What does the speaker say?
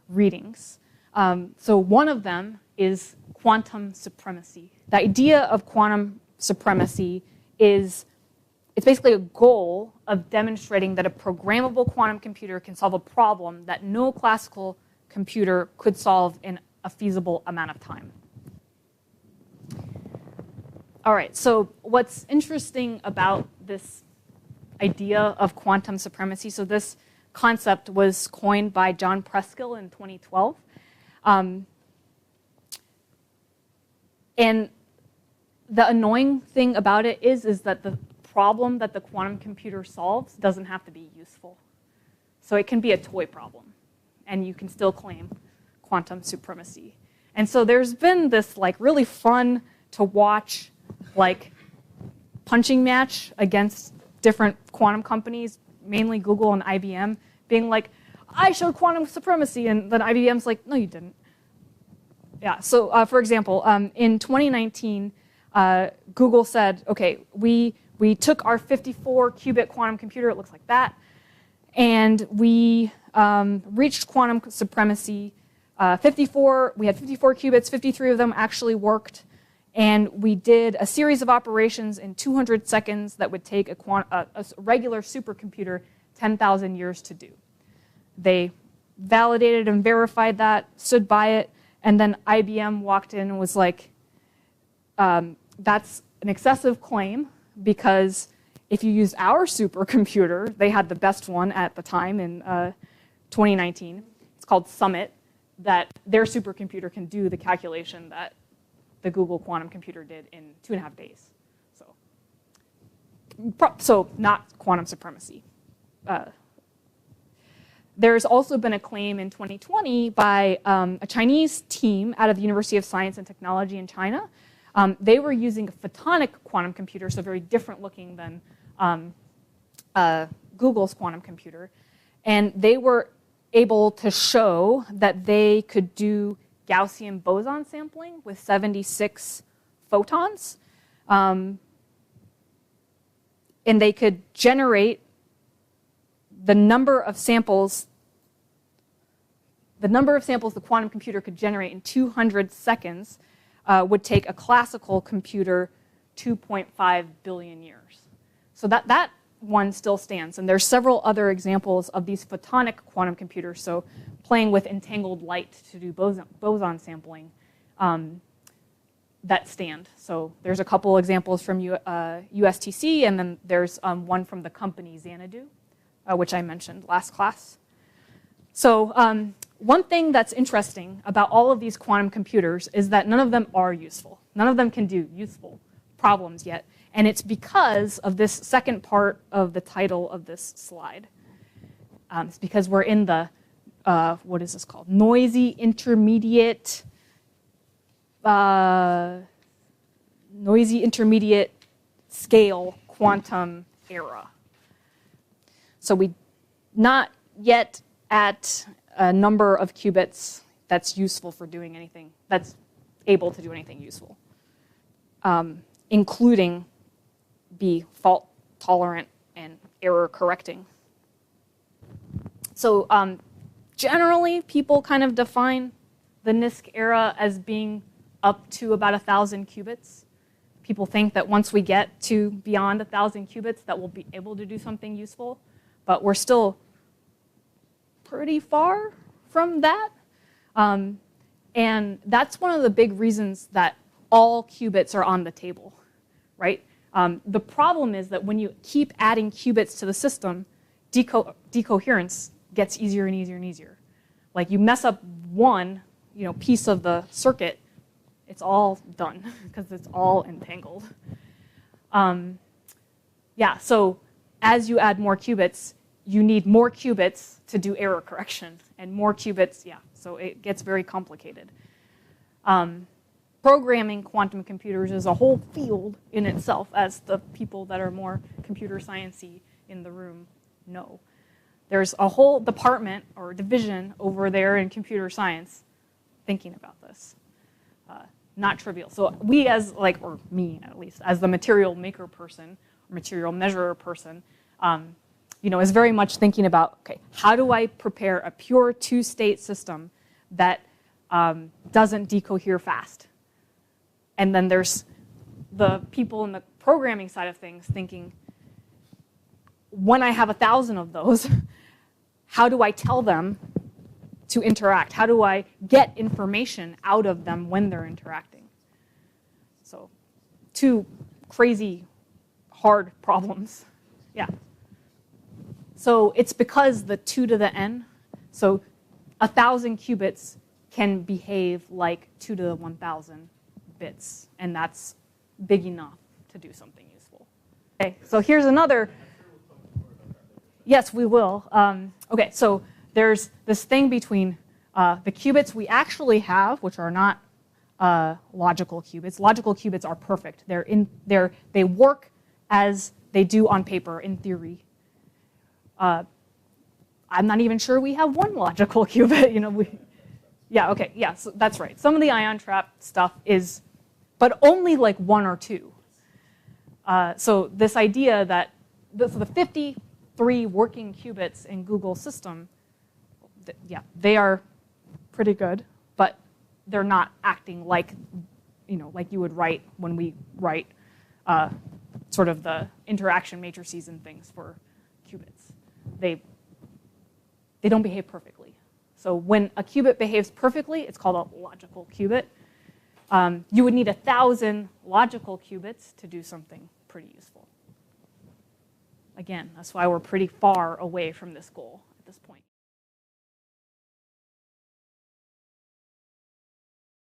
readings. So one of them is quantum supremacy. The idea of quantum supremacy is it's basically a goal of demonstrating that a programmable quantum computer can solve a problem that no classical computer could solve in a feasible amount of time. All right, so what's interesting about this idea of quantum supremacy, so this concept was coined by John Preskill in 2012. And the annoying thing about it is that the problem that the quantum computer solves doesn't have to be useful. So it can be a toy problem, and you can still claim quantum supremacy. And so there's been this like really fun to watch like punching match against different quantum companies, mainly Google and IBM, being like, I showed quantum supremacy, and then IBM's like, no, you didn't. Yeah, so for example, in 2019, Google said, okay, we took our 54-qubit quantum computer, it looks like that, and we reached quantum supremacy. We had 54 qubits, 53 of them actually worked, and we did a series of operations in 200 seconds that would take a regular supercomputer 10,000 years to do. They validated and verified that, stood by it, and then IBM walked in and was like, that's an excessive claim, because if you use our supercomputer, they had the best one at the time in 2019, it's called Summit, that their supercomputer can do the calculation that the Google quantum computer did in 2.5 days. So not quantum supremacy. There's also been a claim in 2020 by a Chinese team out of the University of Science and Technology in China. They were using a photonic quantum computer, so very different looking than Google's quantum computer. And they were able to show that they could do Gaussian boson sampling with 76 photons. And they could generate the number of samples the quantum computer could generate in 200 seconds would take a classical computer 2.5 billion years. So that one still stands. And there's several other examples of these photonic quantum computers, so playing with entangled light to do boson sampling, that stand. So there's a couple examples from USTC, and then there's one from the company Xanadu, which I mentioned last class. So one thing that's interesting about all of these quantum computers is that none of them are useful. None of them can do useful problems yet. And it's because of this second part of the title of this slide. It's because we're in the, what is this called? Noisy intermediate scale quantum era. So we not yet at a number of qubits that's useful for doing anything, that's able to do anything useful, including be fault tolerant and error correcting. So generally, people kind of define the NISQ era as being up to about 1,000 qubits. People think that once we get to beyond 1,000 qubits, that we'll be able to do something useful, but we're still pretty far from that. And that's one of the big reasons that all qubits are on the table, right? The problem is that when you keep adding qubits to the system, decoherence gets easier and easier and easier. Like you mess up one piece of the circuit, it's all done because it's all entangled. Yeah, so as you add more qubits, you need more qubits to do error correction, and more qubits, yeah, so it gets very complicated. Programming quantum computers is a whole field in itself, as the people that are more computer science-y in the room know. There's a whole department or division over there in computer science thinking about this. Not trivial. So we as, or me at least, as the material maker person, or material measurer person, is very much thinking about, okay, how do I prepare a pure two-state system that doesn't decohere fast. And then there's the people in the programming side of things thinking, when I have 1,000 of those, how do I tell them to interact? How do I get information out of them when they're interacting? So, two crazy, hard problems. Yeah. So it's because the 2 to the n, so 1,000 qubits can behave like 2 to the 1,000 bits, and that's big enough to do something useful. Okay, so here's another. Yes, we will. Okay, so there's this thing between the qubits we actually have, which are not logical qubits. Logical qubits are perfect. They work as they do on paper in theory. I'm not even sure we have one logical qubit. Yeah, okay, yeah, so that's right. Some of the ion trap stuff is, but only like 1 or 2. So this idea that the 53 working qubits in Google's system, yeah, they are pretty good, but they're not acting like, like you would write when we write sort of the interaction matrices and things for qubits. They don't behave perfectly. So when a qubit behaves perfectly, it's called a logical qubit. You would need 1,000 logical qubits to do something pretty useful. Again, that's why we're pretty far away from this goal at this point.